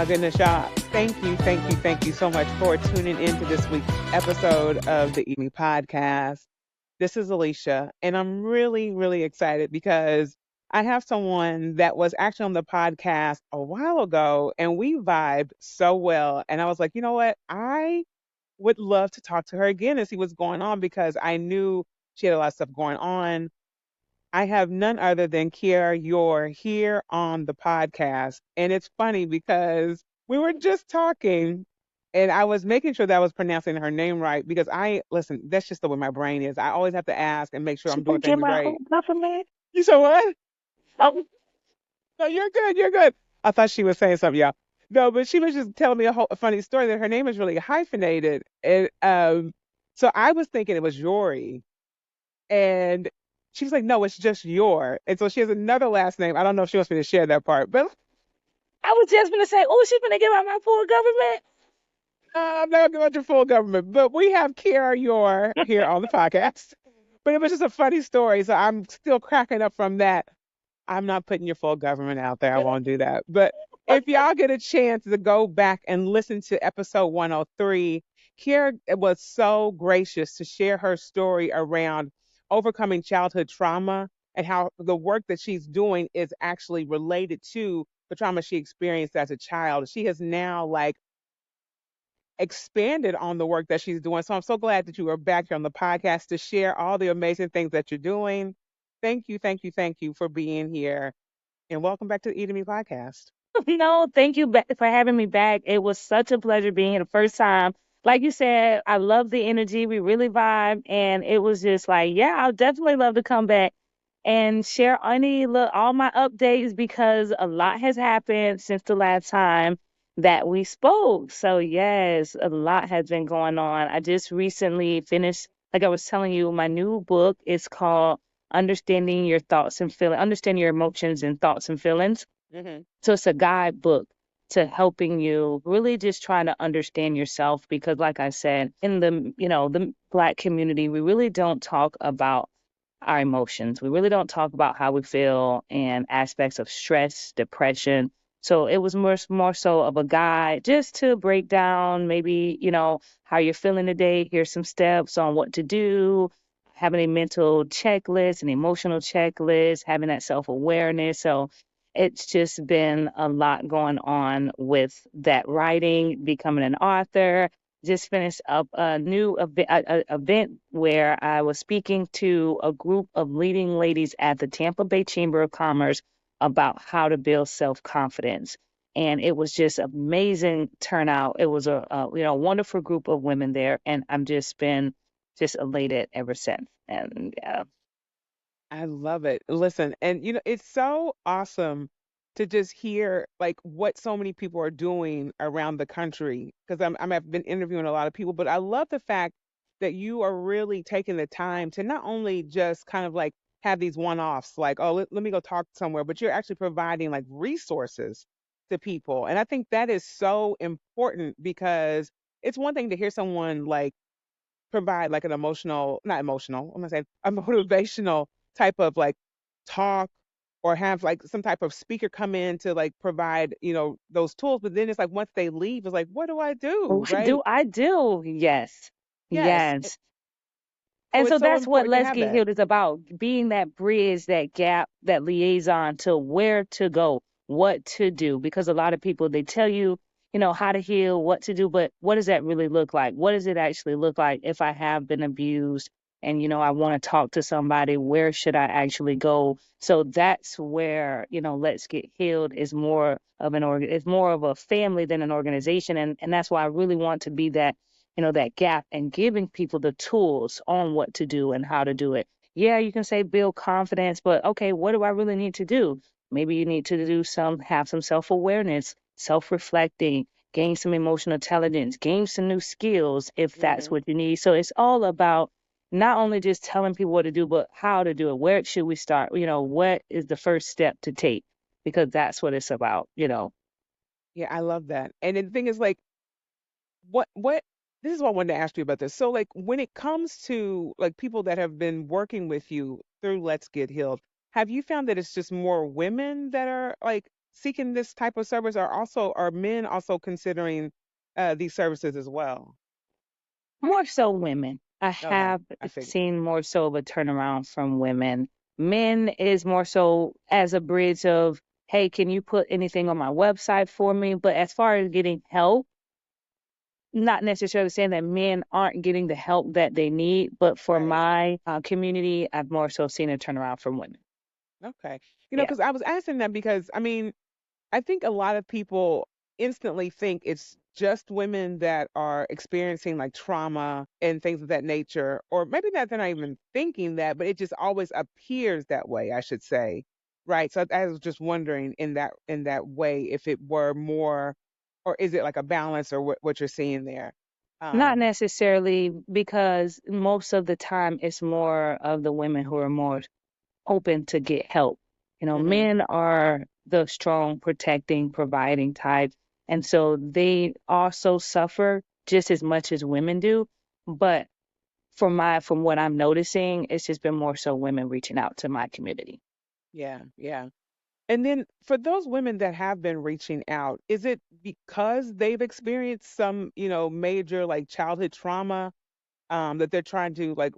goodness, y'all. Thank you so much for tuning into this week's episode of the Evening Podcast. This is Alicia, and I'm really, really excited because I have someone that was actually on the podcast a while ago, and we vibed so well. And I was like, you know what? I would love to talk to her again and see what's going on because I knew she had a lot of stuff going on. I have none other than Kiera Yore here on the podcast. And it's funny because we were just talking and I was making sure that I was pronouncing her name right because listen, that's just the way my brain is. I always have to ask and make sure She I'm doing gonna get things my right. whole government. You said what? Oh, No, you're good. You're good. I thought she was saying something, y'all. No, but she was just telling me a funny story that her name is really hyphenated. And so I was thinking it was Yori. And she was like, no, it's just Yore. And so she has another last name. I don't know if she wants me to share that part, but I was just gonna say, oh, she's gonna give out my full government. I'm not going to your full government. But we have Kiera Yore here on the podcast. But it was just a funny story. So I'm still cracking up from that. I'm not putting your full government out there. I won't do that. But if y'all get a chance to go back and listen to episode 103, Kiera was so gracious to share her story around overcoming childhood trauma and how the work that she's doing is actually related to the trauma she experienced as a child. She has now like expanded on the work that she's doing. So I'm so glad that you are back here on the podcast to share all the amazing things that you're doing. Thank you for being here and welcome back to the Eat Me podcast. No, thank you for having me back. It was such a pleasure being here the first time. Like you said, I love the energy. We really vibe, and it was just like, yeah, I'll definitely love to come back and share all my updates because a lot has happened since the last time that we spoke. So yes, a lot has been going on. I just recently finished, like I was telling you, my new book is called Understanding Your Emotions and Thoughts and Feelings. Hmm. So it's a guidebook to helping you really just trying to understand yourself because like I said, in the black community, we really don't talk about our emotions. We really don't talk about how we feel and aspects of stress, depression. So it was more so of a guide just to break down maybe, how you're feeling today. Here's some steps on what to do, having a mental checklist, an emotional checklist, having that self-awareness. So it's just been a lot going on with that writing, becoming an author. Just finished up a new event where I was speaking to a group of leading ladies at the Tampa Bay Chamber of Commerce about how to build self confidence. And it was just amazing turnout. It was a wonderful group of women there, and I'm just been just elated ever since. And I love it. Listen, and it's so awesome to just hear like what so many people are doing around the country because I've been interviewing a lot of people, but I love the fact that you are really taking the time to not only just kind of like have these one-offs like, oh, let me go talk somewhere, but you're actually providing like resources to people. And I think that is so important because it's one thing to hear someone like provide like an emotional, not emotional, I'm gonna say a motivational type of like talk or have like some type of speaker come in to like provide, those tools. But then it's like once they leave, it's like, what do I do? what Right? do I do? Yes. Yes. Yes. So And it's so so that's what important to Let's have Get that. Healed is about, being that bridge, that gap, that liaison to where to go, what to do. Because a lot of people, they tell you, how to heal, what to do, but what does that really look like? What does it actually look like if I have been abused and, I want to talk to somebody? Where should I actually go? So that's where, Let's Get Healed is more of it's more of a family than an organization. And that's why I really want to be that gap and giving people the tools on what to do and how to do it. Yeah, you can say build confidence, but okay, what do I really need to do? Maybe you need to have some self awareness, self reflecting, gain some emotional intelligence, gain some new skills if that's Hmm. what you need. So it's all about not only just telling people what to do, but how to do it. Where should we start? What is the first step to take? Because that's what it's about. Yeah, I love that. And the thing is like what this is what I wanted to ask you about this. So like when it comes to like people that have been working with you through Let's Get Healed, have you found that it's just more women that are like seeking this type of service, or also are men also considering these services as well? More so women. I Okay, have I figured. seen more so of a turnaround from women. Men is more so as a bridge of, hey, can you put anything on my website for me? But as far as getting help, not necessarily saying that men aren't getting the help that they need, but for Right. my community, I've more so seen a turnaround from women. Okay. Yeah. Because I was asking that because I think a lot of people instantly think it's just women that are experiencing like trauma and things of that nature, or maybe that they're not even thinking that, but it just always appears that way, I should say. Right. So I was just wondering in that way if it were more, or is it like a balance, or what you're seeing there? Not Um, necessarily, because most of the time it's more of the women who are more open to get help. hmm Men are the strong, protecting, providing type. And so they also suffer just as much as women do. But from what I'm noticing, it's just been more so women reaching out to my community. Yeah, yeah. And then for those women that have been reaching out, is it because they've experienced some, major like childhood trauma that they're trying to like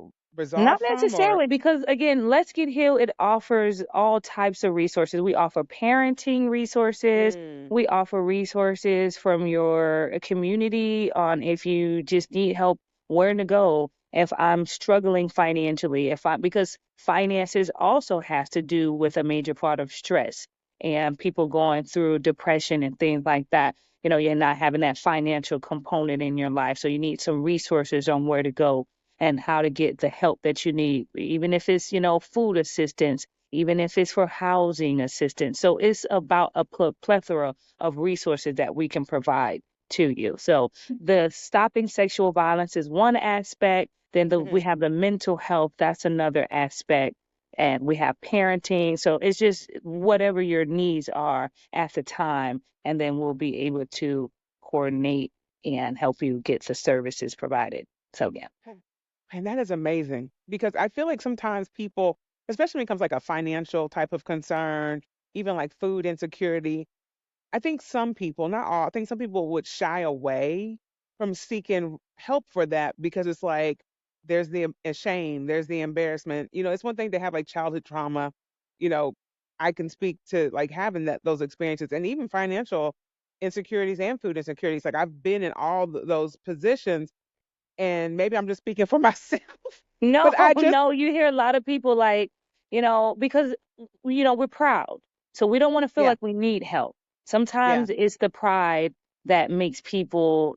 Not resolve from, or necessarily, because again, Let's Get Healed, it offers all types of resources. We offer parenting resources. mm, We offer resources from your community on if you just need help, where to go. If I'm struggling financially, if I because finances also has to do with a major part of stress and people going through depression and things like that. You're not having that financial component in your life. So you need some resources on where to go and how to get the help that you need, even if it's, food assistance, even if it's for housing assistance. So it's about a plethora of resources that we can provide to you. So the stopping sexual violence is one aspect. Then we mhm. have the mental health, that's another aspect. And we have parenting. So it's just whatever your needs are at the time. And then we'll be able to coordinate and help you get the services provided. So, yeah. And that is amazing because I feel like sometimes people, especially when it comes like a financial type of concern, even like food insecurity, I think some people, not all, I think some people would shy away from seeking help for that because it's like there's the shame, there's the embarrassment. It's one thing to have like childhood trauma. You know, I can speak to like having those experiences, and even financial insecurities and food insecurities. Like I've been in all those positions, and maybe I'm just speaking for myself, No, but I just no, you hear a lot of people like, because we're proud. So we don't want to feel yeah, like we need help. yeah. Sometimes it's the pride that makes people,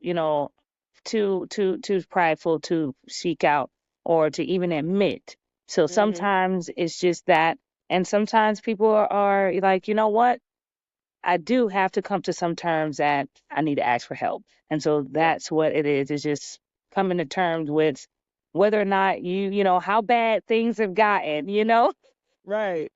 too prideful to seek out or to even admit. So Mhm. sometimes it's just that. And sometimes people are like, you know what? I do have to come to some terms that I need to ask for help. And so Yeah. that's what it is. It's just coming to terms with whether or not how bad things have gotten. Right.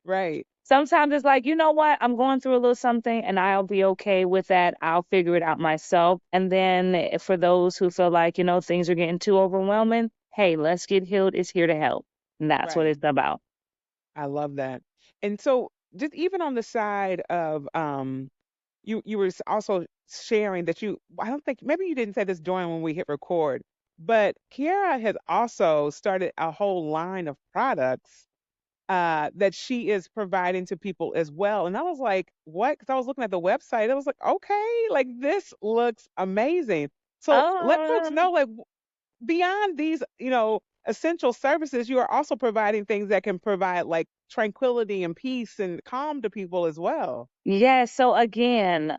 Right. Sometimes it's like, you know what, I'm going through a little something and I'll be okay with that. I'll figure it out myself. And then for those who feel like, things are getting too overwhelming, hey, Let's Get Healed is here to help. And that's what Right. it's about. I love that. And so just even on the side of you were also sharing that I don't think maybe you didn't say this during when we hit record, but Kiera has also started a whole line of products that she is providing to people as well. And I was like, what? Because I was looking at the website. I was like, okay, like this looks amazing. So let folks Um, know, like, beyond these, essential services, you are also providing things that can provide like tranquility and peace and calm to people as well. Yeah, so again,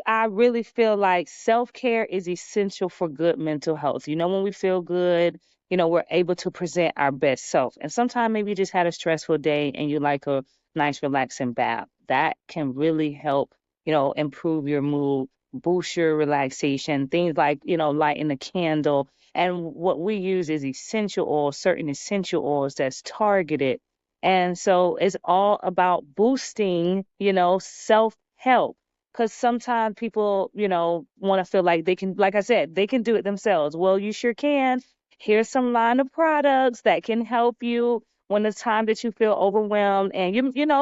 I really feel like self-care is essential for good mental health. When we feel good, we're able to present our best self. And sometimes maybe you just had a stressful day and you like a nice relaxing bath. That can really help, improve your mood, boost your relaxation, things like, lighting a candle. And what we use is essential oils, certain essential oils that's targeted, and so it's all about boosting, self help. Because sometimes people, want to feel like they can, like I said, they can do it themselves. Well, you sure can. Here's some line of products that can help you when it's time that you feel overwhelmed and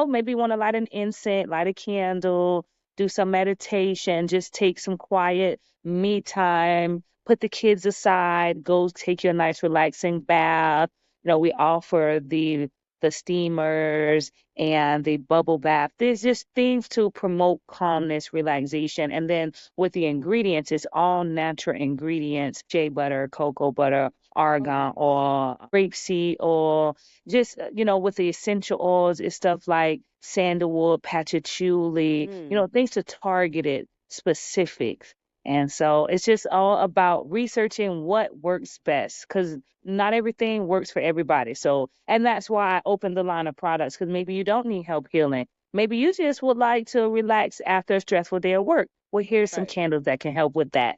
maybe want to light an incense, light a candle, do some meditation, just take some quiet me time, put the kids aside, go take your nice relaxing bath. We offer the steamers and the bubble bath. There's just things to promote calmness, relaxation. And then with the ingredients, it's all natural ingredients, shea butter, cocoa butter, Oh, argan oil, grapeseed oil, just, with the essential oils, it's stuff like sandalwood, patchouli, mm, things to target it specifics. And so it's just all about researching what works best because not everything works for everybody. So, and that's why I opened the line of products because maybe you don't need help healing. Maybe you just would like to relax after a stressful day of work. Well, here's some right. candles that can help with that.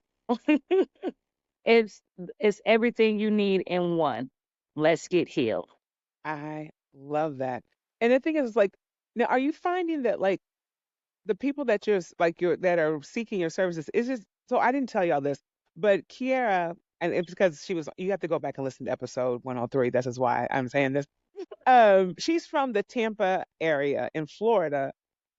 it's it's everything you need in one. Let's get healed. I love that. And the thing is, like, now, are you finding that like the people that you're that are seeking your services is just so I didn't tell y'all this, but Kiera, and it's because she was you have to go back and listen to episode 103. This is why I'm saying this. She's from the Tampa area in Florida.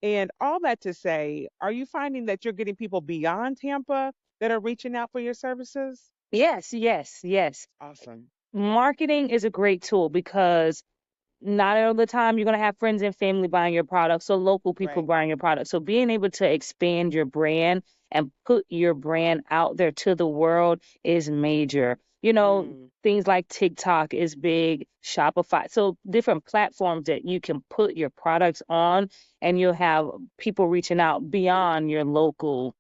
And all that to say, are you finding that you're getting people beyond Tampa that are reaching out for your services? Yes, yes, yes. Awesome. Marketing is a great tool because not all the time you're going to have friends and family buying your products, so local people Right. buying your products. So being able to expand your brand and put your brand out there to the world is major. Mm. Things like TikTok is big, Shopify. So different platforms that you can put your products on and you'll have people reaching out beyond your local,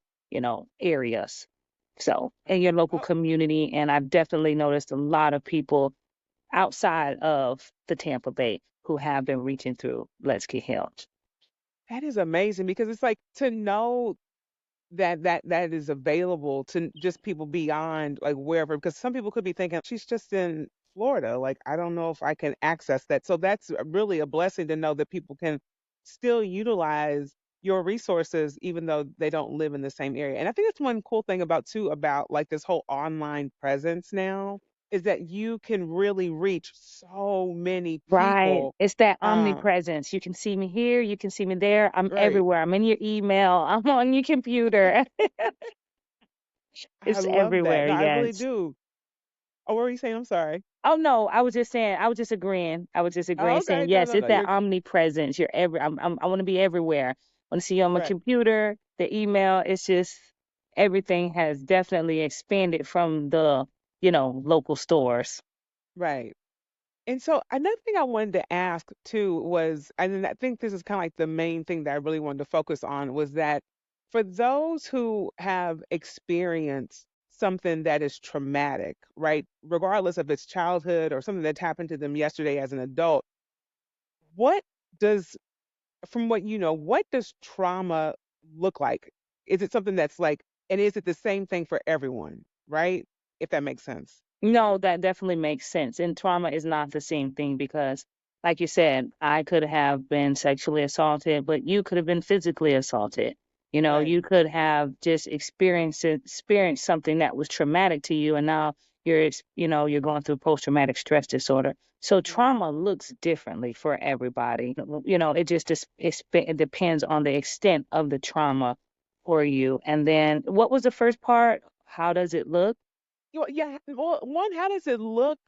areas. So in your local Oh, community. And I've definitely noticed a lot of people outside of the Tampa Bay who have been reaching through Let's Get Healed. that is amazing because it's like to know that is available to just people beyond like wherever because some people could be thinking she's just in Florida, like I don't know if I can access that. So that's really a blessing to know that people can still utilize your resources even though they don't live in the same area. And I think that's one cool thing about too about like this whole online presence now is that you can really reach so many Right. people. It's that um omnipresence. You can see me here, you can see me there. I'm right. everywhere. I'm in your email, I'm on your computer. I It's love that. everywhere, No, I really yes. do. Oh, what were you saying? I'm sorry. Oh no, I was just saying, I was just agreeing. I was just Oh, agreeing, okay. saying No, yes, no, it's no. that You're omnipresence. I want to be everywhere. I want to see you on my right. computer, the email. It's just everything has definitely expanded from the, local stores. Right. And so another thing I wanted to ask too was, and then I think this is kind of like the main thing that I really wanted to focus on was that for those who have experienced something that is traumatic, right, regardless of its childhood or something that's happened to them yesterday as an adult, what does, from what you know, what does trauma look like? Is it something that's like, and is it the same thing for everyone, right? If that makes sense. No, that definitely makes sense. And trauma is not the same thing because, like you said, I could have been sexually assaulted, but you could have been physically assaulted. Right. You could have just experienced something that was traumatic to you, and now you're going through post-traumatic stress disorder. So Mhm. trauma looks differently for everybody. It it depends on the extent of the trauma for you. And then, what was the first part? How does it look? Yeah. Well, one, how does it look?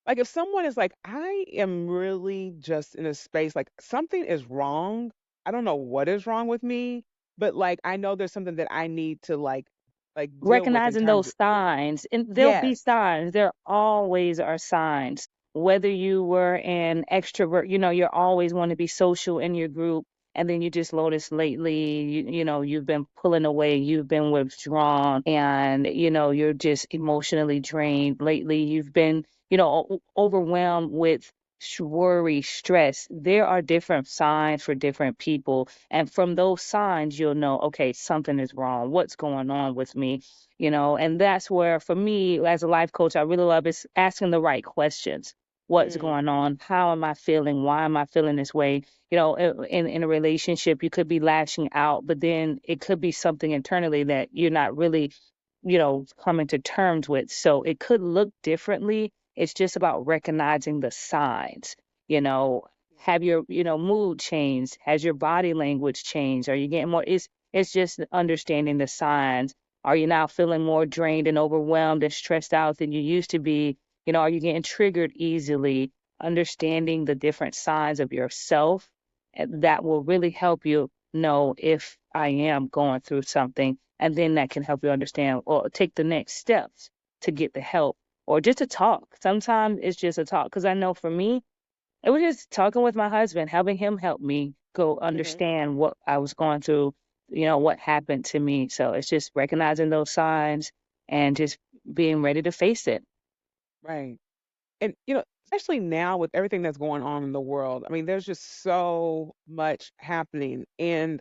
Like if someone is like, I am really just in a space, like something is wrong. I don't know what is wrong with me, but like I know there's something that I need to like deal with in Recognizing terms those of signs, and there'll be yes. signs. There always are signs. Whether you were an extrovert, you're always want to be social in your group, and then you just notice lately, you've been pulling away, you've been withdrawn, and you're just emotionally drained. Lately, you've been, overwhelmed with worry, stress. There are different signs for different people, and from those signs, you'll know, okay, something is wrong. What's going on with me? And that's where for me as a life coach I really love is asking the right questions. What's Mm, going on? How am I feeling? Why am I feeling this way? In a relationship you could be lashing out, but then it could be something internally that you're not really coming to terms with. So it could look differently. It's just about recognizing the signs. You know, have your, mood changed? Has your body language changed? Are you getting more? It's just understanding the signs. Are you now feeling more drained and overwhelmed and stressed out than you used to be? Are you getting triggered easily? Understanding the different signs of yourself, that will really help you know if I am going through something. And then that can help you understand or take the next steps to get the help or just to talk. Sometimes it's just a talk. Because I know for me, it was just talking with my husband, helping him help me go Hmm. understand what I was going through, what happened to me. So it's just recognizing those signs and just being ready to face it. Right. And especially now with everything that's going on in the world, I mean, there's just so much happening. And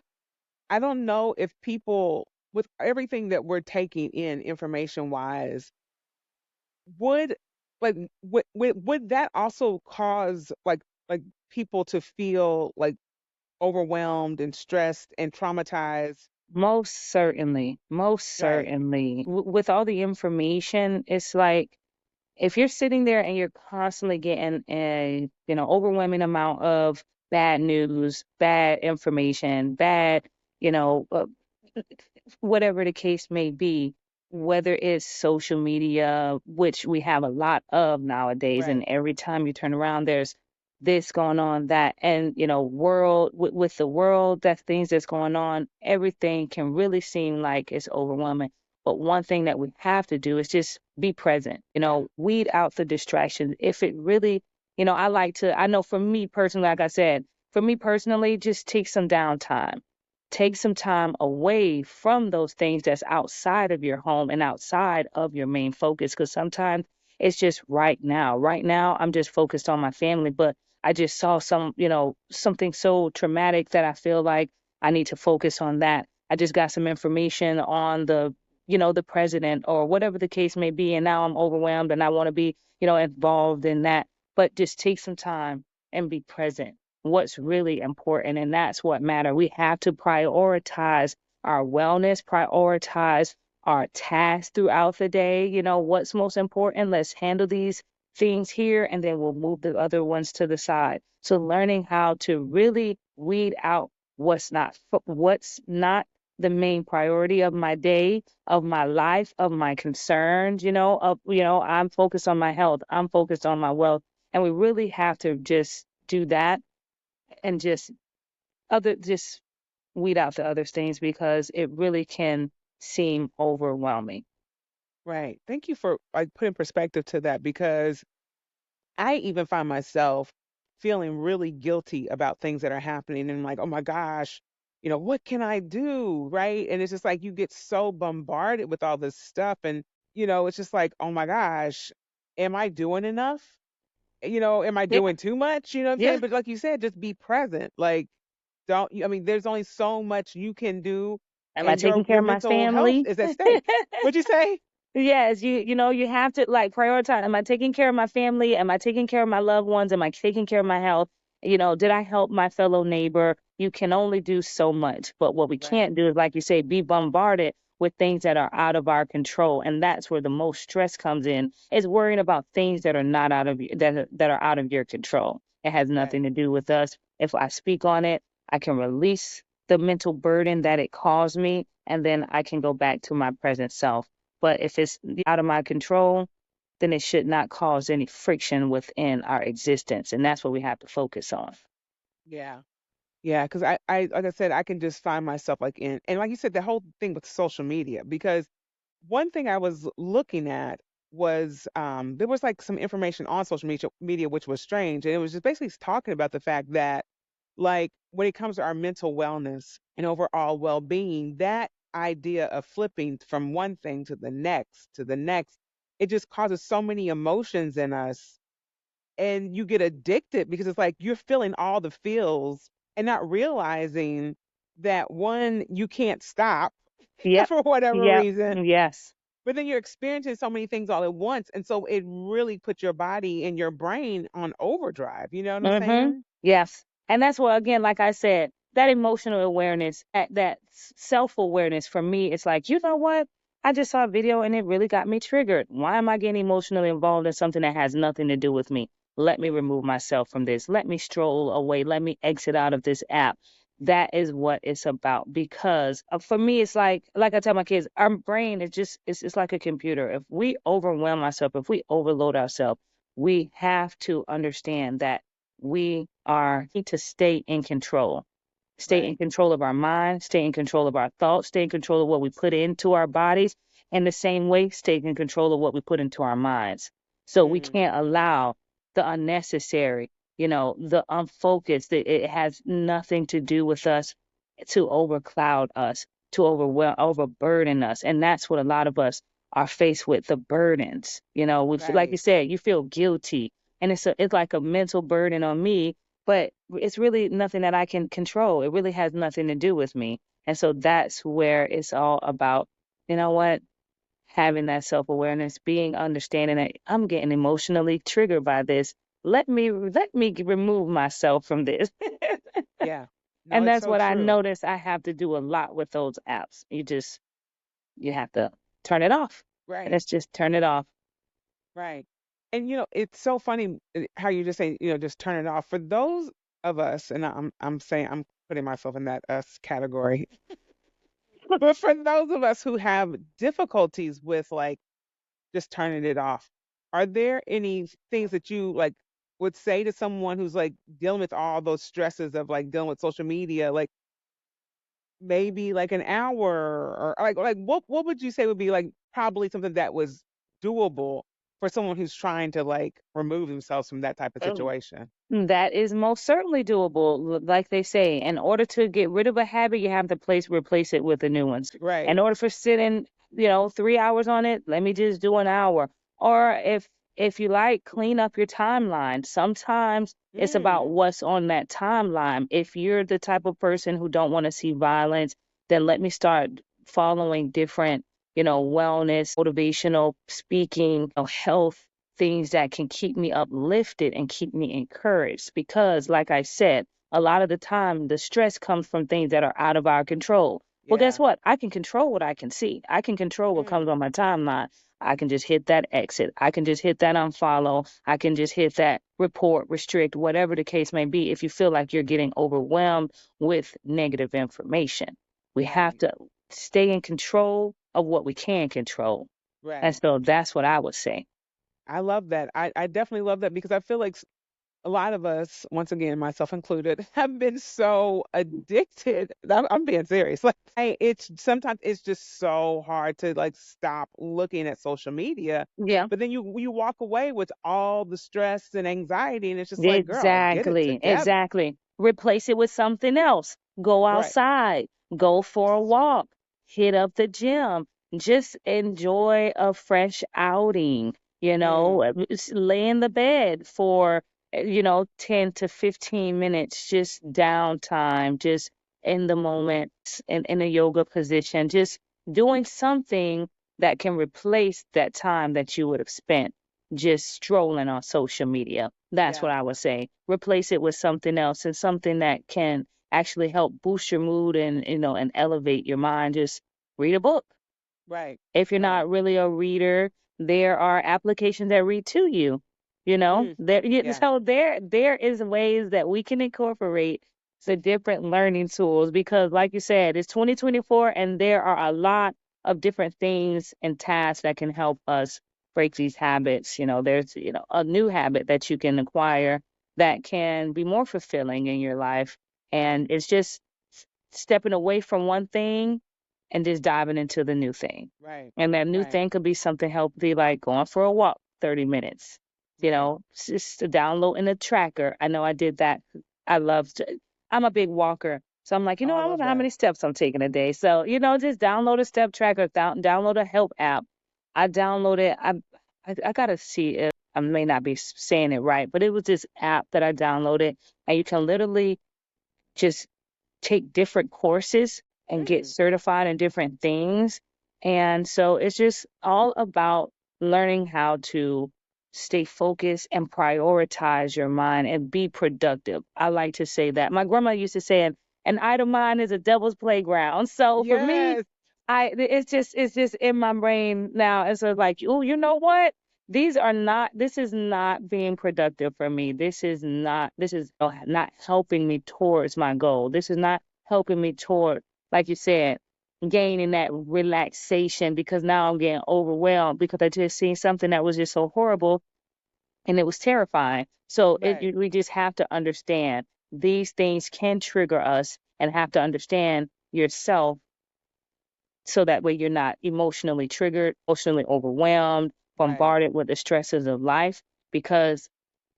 I don't know if people, with everything that we're taking in information wise, would like would that also cause like people to feel like overwhelmed and stressed and traumatized? Most certainly. Most Right. certainly. With all the information, it's like if you're sitting there and you're constantly getting a, overwhelming amount of bad news, bad information, bad, you know, uh, whatever the case may be, whether it's social media, which we have a lot of nowadays, and Right. every time you turn around, there's this going on, that, and world with the world, that things that's going on, everything can really seem like it's overwhelming. But one thing that we have to do is just be present, Yeah. weed out the distractions. If it really, I know for me personally, like I said, for me personally, just take some downtime. Take some time away from those things that's outside of your home and outside of your main focus. Because sometimes it's just right now. Right now, I'm just focused on my family, but I just saw something so traumatic that I feel like I need to focus on that. I just got some information on the president or whatever the case may be, and now I'm overwhelmed and I want to be, involved in that. But just take some time and be present. What's really important, and that's what matter. We have to prioritize our wellness, prioritize our tasks throughout the day. What's most important? Let's handle these things here, and then we'll move the other ones to the side. So learning how to really weed out what's not the main priority of my day, of my life, of my concerns, I'm focused on my health, I'm focused on my wealth, and we really have to just do that and just weed out the other things because it really can seem overwhelming. Right. Thank you for like putting perspective to that because I even find myself feeling really guilty about things that are happening and like, oh my gosh, what can I do? Right. And it's just like you get so bombarded with all this stuff. And, it's just like, oh my gosh, am I doing enough? Am I Yeah, doing too much? You know what I'm yeah. saying? But like you said, just be present. Like, I mean, there's only so much you can do Am I and taking care your of my mental health family? is at stake. What'd you say? Yes, you have to like prioritize. Am I taking care of my family? Am I taking care of my loved ones? Am I taking care of my health? Did I help my fellow neighbor? You can only do so much. But what we Right. can't do is, like you say, be bombarded with things that are out of our control. And that's where the most stress comes in, is worrying about things that are not out of that are out of your control. It has Right. nothing to do with us. If I speak on it, I can release the mental burden that it caused me, and then I can go back to my present self. But if it's out of my control, then it should not cause any friction within our existence. And that's what we have to focus on. Yeah. Yeah, because like I said, I can just find myself like in, and like you said, the whole thing with social media. Because one thing I was looking at was there was like some information on social media which was strange, and it was just basically talking about the fact that like when it comes to our mental wellness and overall well-being, that idea of flipping from one thing to the next, it just causes so many emotions in us and you get addicted because it's like you're feeling all the feels and not realizing that one, you can't stop Yep. for whatever Yep. reason, Yes. but then you're experiencing so many things all at once. And so it really puts your body and your brain on overdrive. You know what I'm Mm-hmm. saying? Yes. And that's what, again, like I said, that emotional awareness, that self awareness for me, it's like, you know what? I just saw a video and it really got me triggered. Why am I getting emotionally involved in something that has nothing to do with me? let me remove myself from this. Let me stroll away. Let me exit out of this app. That is what it's about. Because for me, it's like I tell my kids, our brain is just, it's like a computer. If we overwhelm ourselves, if we overload ourselves, we have to understand that we are need to stay in control. Stay in Right. control of our mind, stay in control of our thoughts, stay in control of what we put into our bodies, and the same way, stay in control of what we put into our minds. So we Mm, can't allow the unnecessary, the unfocused, it has nothing to do with us to overcloud us, to overwhelm, overburden us. And that's what a lot of us are faced with, the burdens. We feel, like you right. said, you feel guilty. And it's like a mental burden on me, but it's really nothing that I can control. It really has nothing to do with me. And so that's where it's all about, you know what? Having that self awareness, being understanding that I'm getting emotionally triggered by this. Let me remove myself from this. Yeah. No, And it's that's so what I true. notice I have to do a lot with those apps. You have to turn it off. And Right. it's just turn it off. Right. And it's so funny how you just say, just turn it off. For those of us, and I'm saying I'm putting myself in that us category. But for those of us who have difficulties with like just turning it off, are there any things that you like would say to someone who's like dealing with all those stresses of like dealing with social media, like maybe like an hour or like what would you say would be like probably something that was doable for someone who's trying to like remove themselves from that type of situation? That is most certainly doable. Like they say, in order to get rid of a habit, you have to replace it with a new one. In Right. order for sitting, 3 hours on it, let me just do an hour. Or if you like, clean up your timeline. Sometimes it's about Mm, what's on that timeline. If you're the type of person who don't want to see violence, then let me start following different, wellness, motivational speaking, health things that can keep me uplifted and keep me encouraged. Because, like I said, a lot of the time the stress comes from things that are out of our control. Well, guess yeah. what? I can control what I can see. I can control what comes Mm, on my timeline. I can just hit that exit. I can just hit that unfollow. I can just hit that report, restrict, whatever the case may be, if you feel like you're getting overwhelmed with negative information. We have right. to stay in control of what we can control. And Right. so that's what I would say. I love that. I definitely love that because I feel like a lot of us, once again, myself included, have been so addicted. I'm being serious. Like, it's sometimes it's just so hard to like stop looking at social media. Yeah. But then you walk away with all the stress and anxiety, and it's just like, girl, get it Exactly, together. exactly. Replace it with something else. Go Right. outside, go for a walk, hit up the gym, just enjoy a fresh outing, Mm, lay in the bed for, 10 to 15 minutes, just downtime, just in the moment, in a yoga position, just doing something that can replace that time that you would have spent just strolling on social media. That's yeah. what I would say. Replace it with something else and something that can actually help boost your mood and and elevate your mind. Just read a book. Right. If you're Right. not really a reader, there are applications that read to you. Mm, yeah. So there is ways that we can incorporate the different learning tools because, like you said, it's 2024 and there are a lot of different things and tasks that can help us break these habits. There's a new habit that you can acquire that can be more fulfilling in your life, and it's just stepping away from one thing and just diving into the new thing. Right. And that new Right. thing could be something healthy like going for a walk 30 minutes, Right. just to download in a tracker. I know I did that. I love to, I'm a big walker. So I'm like, Oh, I I love wonder how that. many steps I'm taking a day. So, just download a step tracker, download a help app. I downloaded, I got to see if I may not be saying it right, but it was this app that I downloaded and you can literally just take different courses and get Mm, certified in different things. And so it's just all about learning how to stay focused and prioritize your mind and be productive. I like to say that. My grandma used to say, an idle mind is a devil's playground. So for me, yes. it's just in my brain now. And so like, oh, you know what? This is not being productive for me. This is not helping me towards my goal. This is not helping me toward, like you said, gaining that relaxation because now I'm getting overwhelmed because I just seen something that was just so horrible and it was terrifying. So Right. we just have to understand these things can trigger us and have to understand yourself so that way you're not emotionally triggered, emotionally overwhelmed, Right. bombarded with the stresses of life because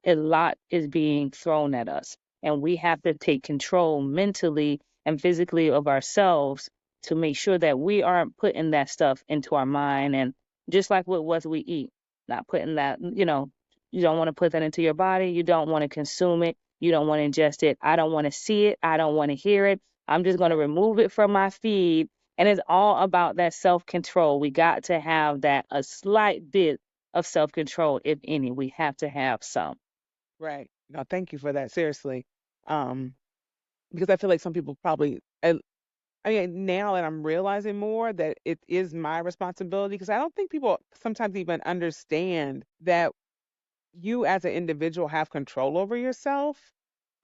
a lot is being thrown at us. And we have to take control mentally and physically of ourselves to make sure that we aren't putting that stuff into our mind. And just like what we eat, not putting that, you don't want to put that into your body. You don't want to consume it. You don't want to ingest it. I don't want to see it. I don't want to hear it. I'm just going to Right. remove it from my feed. And it's all about that self control. We got to have that a slight bit of self control, if any. We have to have some. Right. No, thank you for that. Seriously. Um, because I feel like some people probably, I mean, now that I'm realizing more that it is my responsibility, because I don't think people sometimes even understand that you as an individual have control over yourself.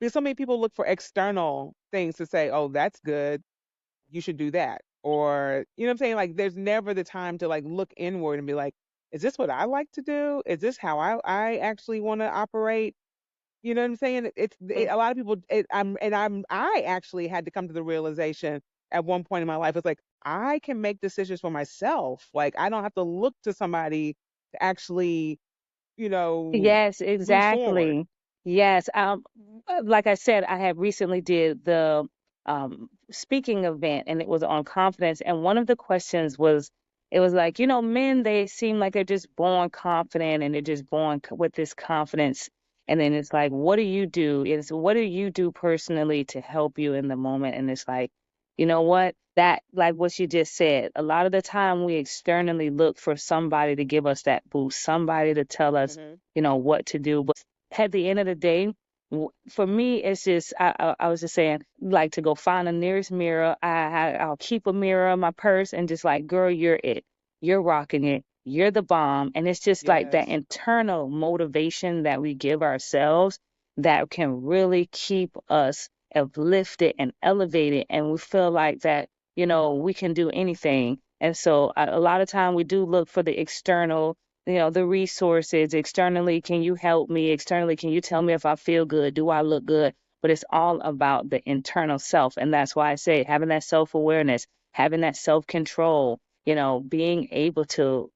Because so many people look for external things to say, oh, that's good, you should do that. Or, you know what I'm saying? Like, there's never the time to like look inward and be like, is this what I like to do? Is this how I actually want to operate? You know what I'm saying? A lot of people. I actually had to come to the realization at one point in my life. It's like I can make decisions for myself. Like I don't have to look to somebody to actually, you know, Yes, move forward. exactly. Yes. Like I said, I had recently did the speaking event and it was on confidence. And one of the questions was, it was like, men, they seem like they're just born confident and they're just born with this confidence. And then it's like, what do you do? It's what do you do personally to help you in the moment? And it's like, you know what? That, like what you just said, a lot of the time we externally look for somebody to give us that boost, somebody to tell us Hmm. what to do. But at the end of the day, for me, it's just I was just saying, like to go find the nearest mirror. I'll keep a mirror in my purse and just like, girl, you're it. You're rocking it. You're the bomb. And it's just like that Yes. internal motivation that we give ourselves that can really keep us uplifted and elevated. And we feel like that, we can do anything. And so a lot of time we do look for the external, the resources externally. Can you help me? Externally, can you tell me if I feel good? Do I look good? But it's all about the internal self. And that's why I say having that self awareness, having that self control, being able to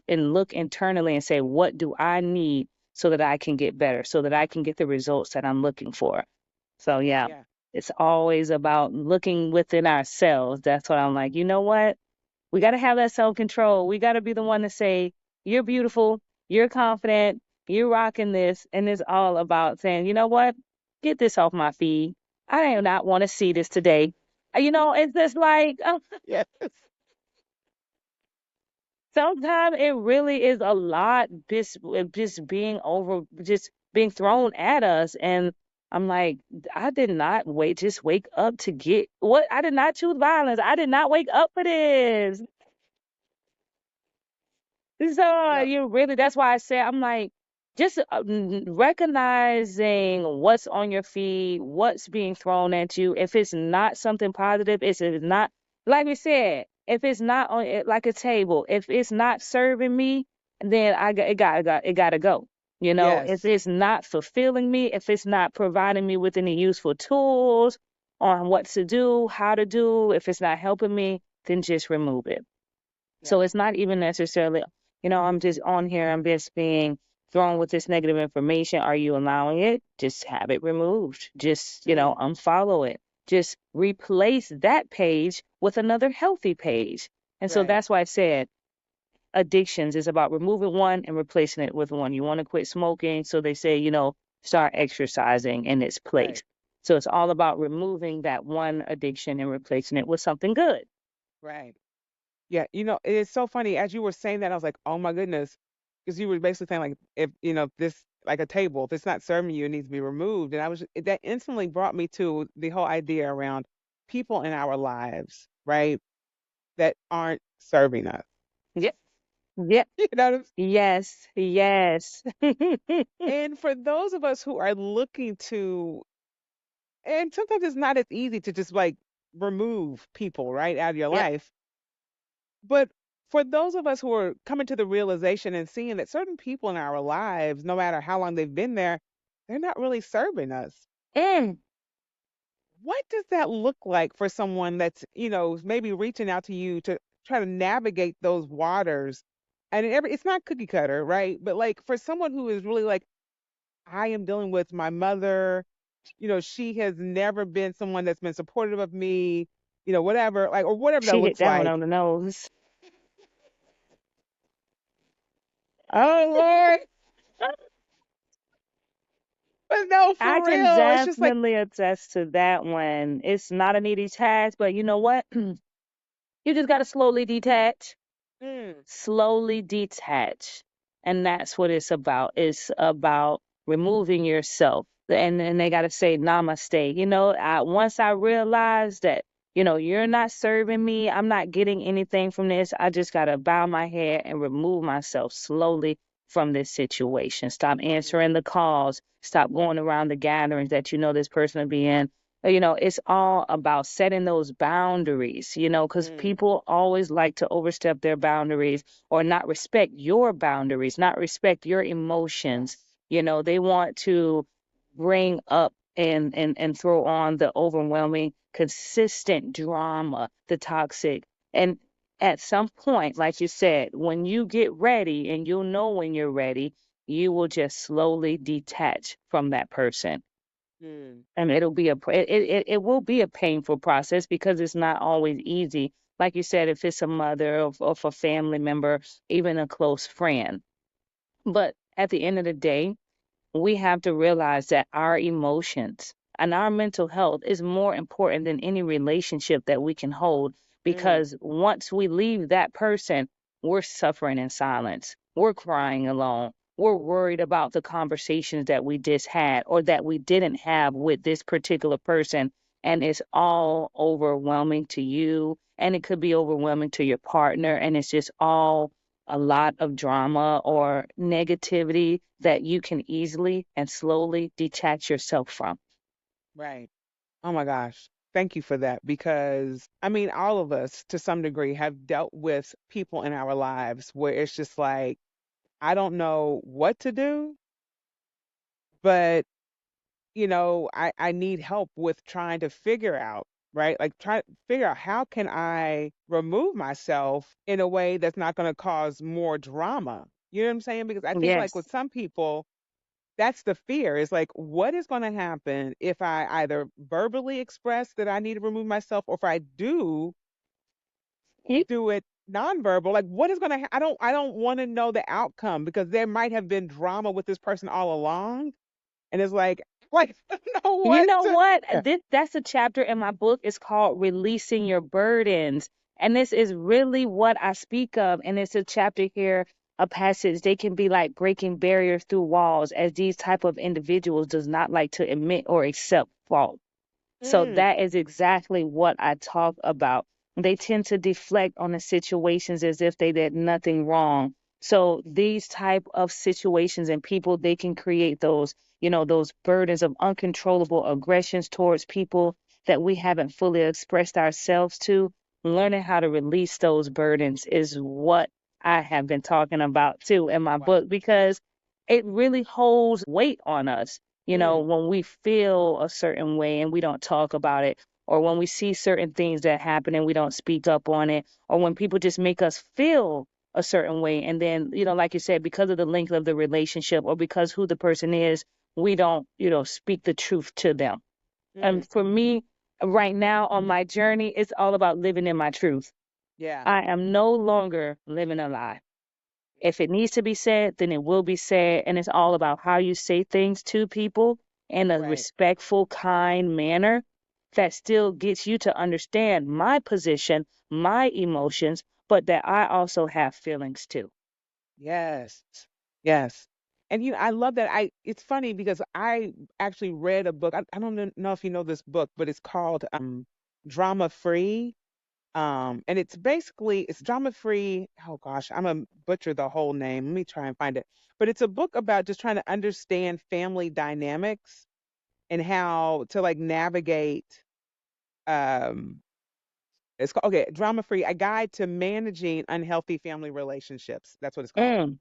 and look internally and say, what do I need so that I can get better, so that I can get the results that I'm looking for? So, yeah, Yeah. it's always about looking within ourselves. That's what I'm like, you know what? We got to have that self control. We got to be the one to say, you're beautiful, you're confident, you're rocking this. And it's all about saying, you know what? Get this off my feed. I do not want to see this today. It's just like, Yes. sometimes it really is a lot just being over, just being thrown at us. And I'm like, I did not wake up to get what I did not choose violence. I did not wake up for this. So Yep. you really, that's why I say I'm like, just recognizing what's on your feed, what's being thrown at you. If it's not something positive, if it's not, like we said, if it's not on it like a table, if it's not serving me, then it gotta go. If Yes. it's not fulfilling me, if it's not providing me with any useful tools on what to do, how to do, if it's not helping me, then just remove it. So Yep. it's not even necessarily, I'm just on here, I'm just being thrown with this negative information. Are you allowing it? Just have it removed. Just, Mm. unfollow it. Just replace that page with another healthy page. And so Right. that's why I said addictions is about removing one and replacing it with one. You want to quit smoking, so they say, start exercising in its place. Right. So it's all about removing that one addiction and replacing it with something good. Right. Yeah, it's so funny. As you were saying that, I was like, oh my goodness. Because you were basically saying like if this like a table, if it's not serving you, it needs to be removed. And that instantly brought me to the whole idea around people in our lives, right? That aren't serving us. Yep. Yep. You know what I'm Yes. Yes. And for those of us who are looking to, and sometimes it's not as easy to just like remove people right out of your Yep. life, but for those of us who are coming to the realization and seeing that certain people in our lives, no matter how long they've been there, they're not really serving us. Mm. What does that look like for someone that's, maybe reaching out to you to try to navigate those waters? And it's not cookie cutter, right? But like for someone who is really like, I am dealing with my mother, she has never been someone that's been supportive of me, whatever, like, or whatever that She hit looks that one like. on the nose. Oh Lord. But no, I for can real, it's just like, definitely attest to that one. It's not an easy task, but you know what? You just got to slowly detach, mm, slowly detach. And that's what it's about. It's about removing yourself. And they got to say namaste. Once I realized that, you're not serving me, I'm not getting anything from this, I just got to bow my head and remove myself slowly from this situation. Stop answering mm, the calls. Stop going around the gatherings that you know this person will be in. It's all about setting those boundaries, because mm, people always like to overstep their boundaries or not respect your boundaries, not respect your emotions. yes, They want to bring up and throw on the overwhelming, consistent drama, the toxic. And at some point, like you said, when you get ready and you'll know when you're ready, you will just slowly detach from that person, mm, and it will be a painful process because it's not always easy. Like you said, if it's a mother or if a family member, even a close friend. But at the end of the day, we have to realize that our emotions and our mental health is more important than any relationship that we can hold, mm, because once we leave that person, we're suffering in silence. We're crying alone. We're worried about the conversations that we just had or that we didn't have with this particular person. And it's all overwhelming to you. And it could be overwhelming to your partner. And it's just all a lot of drama or negativity that you can easily and slowly detach yourself from. right. Oh my gosh. Thank you for that because I mean, all of us to some degree have dealt with people in our lives where it's just like, I don't know what to do, but I need help with trying to figure out, right? Like try to figure out how can I remove myself in a way that's not going to cause more drama. You know what I'm saying? Because I think like Yes. with some people, that's the fear. Is like, what is going to happen if I either verbally express that I need to remove myself, or if I You, do it nonverbal? Like, what is going to? I don't want to know the outcome because there might have been drama with this person all along, and it's like I don't know you what know to. what? Yeah. That's a chapter in my book. It's called Releasing Your Burdens. And this is really what I speak of. And it's a chapter here, a passage. They can be like breaking barriers through walls, as these type of individuals does not like to admit or accept fault. So Mm, that is exactly what I talk about. They tend to deflect on the situations as if they did nothing wrong. So these type of situations and people, they can create those, those burdens of uncontrollable aggressions towards people that we haven't fully expressed ourselves to. Learning how to release those burdens is what I have been talking about too in my wow. book, because it really holds weight on us, Mm, when we feel a certain way and we don't talk about it, or when we see certain things that happen and we don't speak up on it, or when people just make us feel a certain way. And then, like you said, because of the length of the relationship or because who the person is, we don't, speak the truth to them. mm, And for me, right now on my journey, it's all about living in my truth. yeah. I am no longer living a lie. If it needs to be said, then it will be said. And it's all about how you say things to people in a Right. respectful, kind manner that still gets you to understand my position, my emotions, but that I also have feelings too. Yes. Yes. And I love that. It's funny because I actually read a book. I don't know if you know this book, but it's called Drama Free. And it's basically it's drama free. Oh gosh, I'm gonna butcher the whole name. Let me try and find it. But it's a book about just trying to understand family dynamics and how to like navigate. Um, it's called okay, drama free, a guide to managing unhealthy family relationships. That's what it's called. Mm.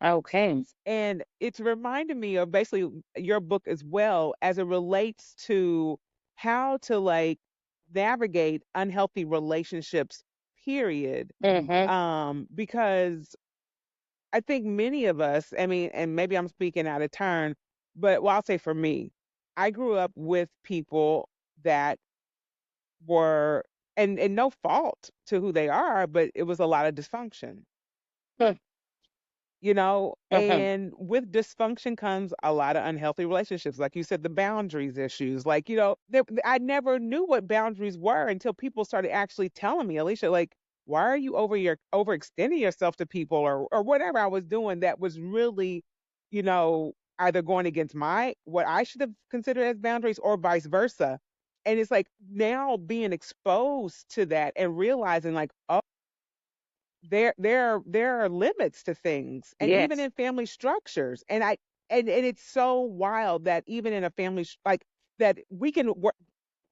Okay. And it's reminded me of basically your book as well as it relates to how to like navigate unhealthy relationships, period. Mm-hmm. Because I think many of us, I mean, and maybe I'm speaking out of turn, but well, I'll say for me, I grew up with people that were and no fault to who they are, but it was a lot of dysfunction, Mm-hmm. and with dysfunction comes a lot of unhealthy relationships, like you said, the boundaries issues, like I never knew what boundaries were until people started actually telling me, Alicia, like, why are you overextending yourself to people, or whatever I was doing that was really, either going against my what I should have considered as boundaries or vice versa. And it's like now being exposed to that and realizing like, oh, there are limits to things, and even Yes. in family structures. And it's so wild that even in a family like that we can work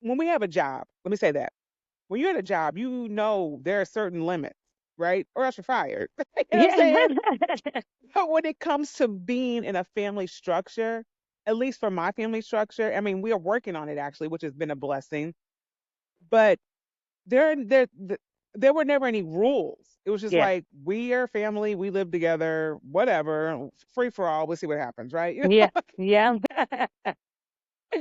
when we have a job. Let me say that when you're at a job, there are certain limits, right? Or else you're fired. You know what I'm Yeah. saying? But when it comes to being in a family structure, at least for my family structure, I mean, we are working on it actually, which has been a blessing. But there were never any rules. It was just Yeah. like we are family, we live together, whatever, free for all. We'll see what happens, right? Yeah. Yeah.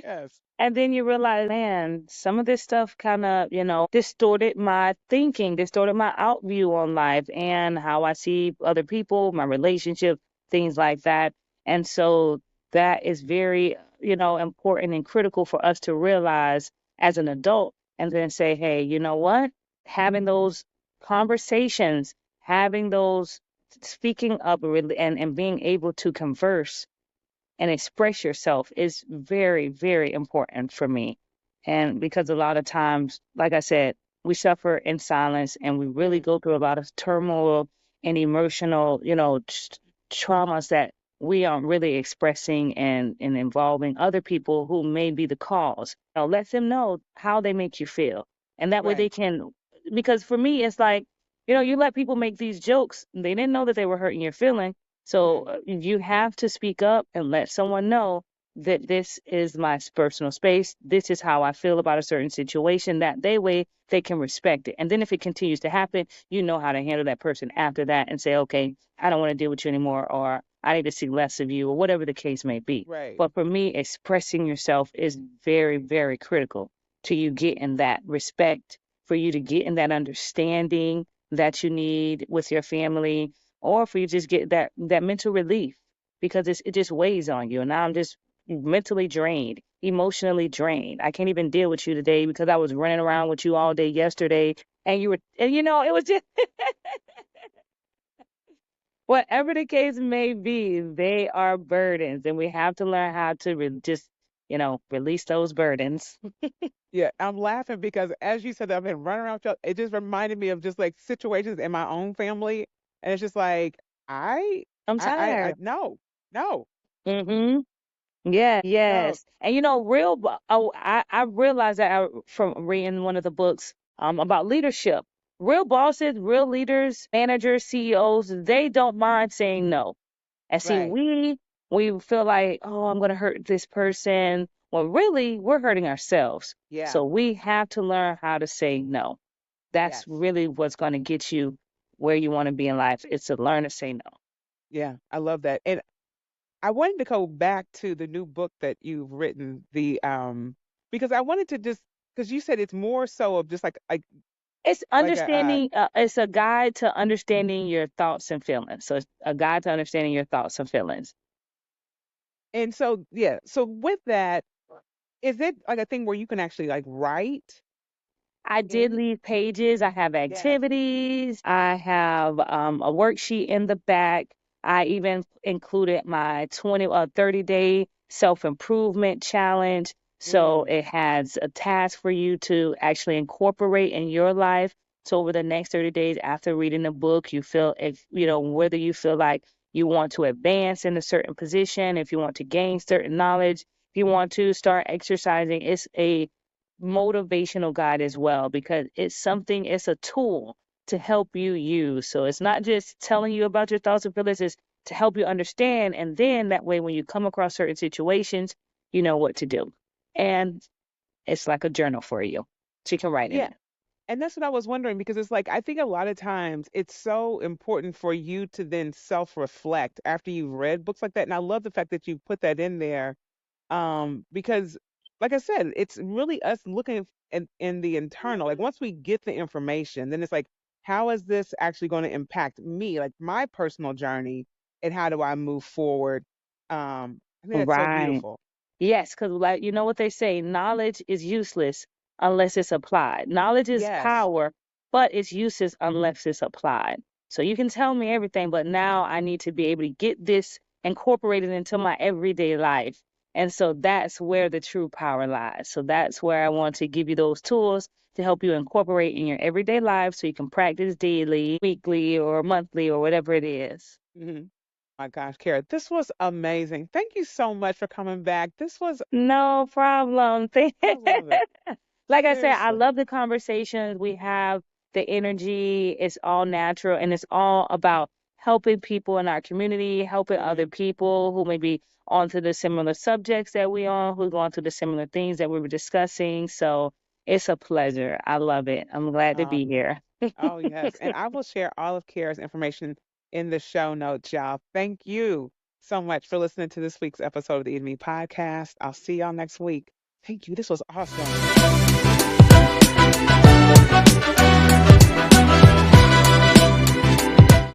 Yes, And then you realize, man, some of this stuff kind of, distorted my thinking, distorted my outview on life and how I see other people, my relationship, things like that. And so that is very, important and critical for us to realize as an adult and then say, hey, you know what? Having those conversations, having those speaking up and being able to converse and express yourself is very, very important for me. And because a lot of times, like I said, we suffer in silence and we really mm, go through a lot of turmoil and emotional, traumas that we aren't really expressing and involving other people who may be the cause. Let them know how they make you feel. And that way they right, can, because for me, it's like, you let people make these jokes. They didn't know that they were hurting your feelings, so mm, you have to speak up and let someone know that this is my personal space. This is how I feel about a certain situation. That they way they can respect it. And then if it continues to happen, you know how to handle that person after that and say, okay, I don't want to deal with you anymore, or I need to see less of you, or whatever the case may be. right, But for me, expressing yourself is very, very critical to you getting that respect, for you to get in that understanding that you need with your family, or for you to just get that mental relief because it just weighs on you. And now I'm just mentally drained, emotionally drained. I can't even deal with you today because I was running around with you all day yesterday, and it was just whatever the case may be. They are burdens, and we have to learn how to just release those burdens. yeah. I'm laughing because as you said, that I've been running around. It just reminded me of just like situations in my own family, and it's just like I, I'm I tired. no, no, Mm-hmm. Yeah, no, yes. And I realized that from reading one of the books about leadership. Real bosses, real leaders, managers, CEOs, they don't mind saying no. And see, right, we feel like, oh, I'm gonna hurt this person. Well, really, we're hurting ourselves. yeah, So we have to learn how to say no. That's yes. really what's gonna get you where you want to be in life. It's to learn to say no. Yeah, I love that. And I wanted to go back to the new book that you've written, the because I wanted to just because you said it's more so of just It's like a understanding, it's a guide to understanding your thoughts and feelings. So it's a guide to understanding your thoughts and feelings. and so yeah, so with that, is it like a thing where you can actually like write I did in? leave pages. I have Yes. activities. I have a worksheet in the back. I even included my 30-day self improvement challenge. So Mm, it has a task for you to actually incorporate in your life So over the next 30 days after reading the book, you feel, if, you know, whether you feel like you want to advance in a certain position, if you want to gain certain knowledge, if you want to start exercising, it's a motivational guide as well because it's something, it's a tool to help you use. So it's not just telling you about your thoughts and feelings, it's to help you understand. And then that way, when you come across certain situations, you know what to do. And it's like a journal for you. So you can write in Yeah. it. And that's what I was wondering because it's like I think a lot of times it's so important for you to then self-reflect after you've read books like that. And I love the fact that you put that in there, because like I said, it's really us looking in the internal. Like once we get the information, then it's like, how is this actually going to impact me, like my personal journey, and how do I move forward? I think that's so Right. beautiful. Yes, because like you know what they say, knowledge is useless unless it's applied. Knowledge is Yes. power, but it's useless unless it's applied. So you can tell me everything, but now I need to be able to get this incorporated into my everyday life. And so that's where the true power lies. So that's where I want to give you those tools to help you incorporate in your everyday life so you can practice daily, weekly, or monthly, or whatever it is. Hmm. My gosh, Kara, this was amazing. Thank you so much for coming back. This was, No problem. I love it. Like I said, I Seriously. love the conversations we have, the energy. It's all natural and it's all about helping people in our community, helping other Hmm. people who may be onto the similar subjects that we on, who's going through the similar things that we were discussing. So it's a pleasure. I love it. I'm glad to Uh, be here. oh, yes. And I will share all of Kara's information in the show notes, y'all. Thank you so much for listening to this week's episode of the Enemy Podcast. I'll see y'all next week. Thank you. This was awesome.